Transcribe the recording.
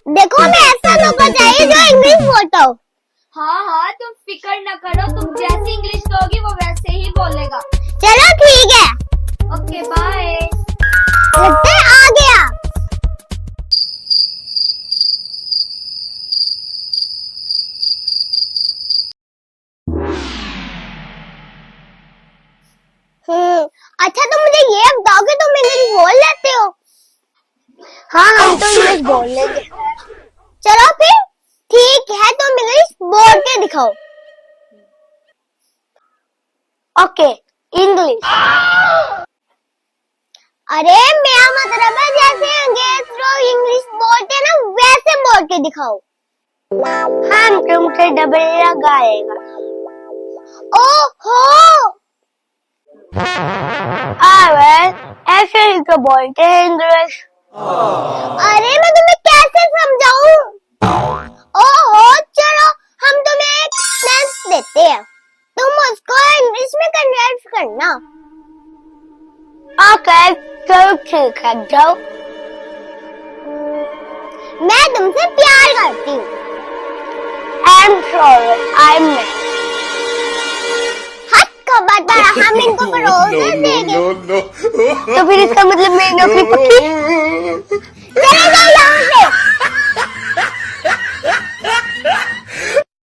देखो मैं ऐसा लोगो चाहिए जो इंग्लिश बोलता हो। हाँ हाँ, तुम फिक्र न करो, तुम जैसी इंग्लिश कहोगी वो वैसे ही बोलेगा। चलो ठीक है। Okay bye. लगता है आ गया। अच्छा तुम मुझे ये बताओ कि तुम इंग्लिश बोल लेते हो? हाँ हम तो इंग्लिश बोल लेंगे। चलो फिर ठीक है, तुम इंग्लिश बोल के दिखाओ। Okay English. अरे मेरा मतलब है जैसे अंग्रेज लोग इंग्लिश बोलते हैं ना वैसे बोल के दिखाओ। हम तुमसे डबल लगाएगा। ओहो ऐसे ही तो बोलते हैं इंग्लिश। अरे मैं तुम्हें कैसे समझाऊं? ओहो चलो हम तुम्हें एक सेंस देते हैं, तुम उसको इंग्लिश में कन्वर्ट करना। ओके चलो ठीक है जाओ। मैं तुमसे प्यार करती हूँ। I'm sorry, I meant। हद का बता, हम इनको रोज़ देंगे। तो फिर इसका मतलब मेरी नौकरी पक्की? चले जाओ यहाँ से।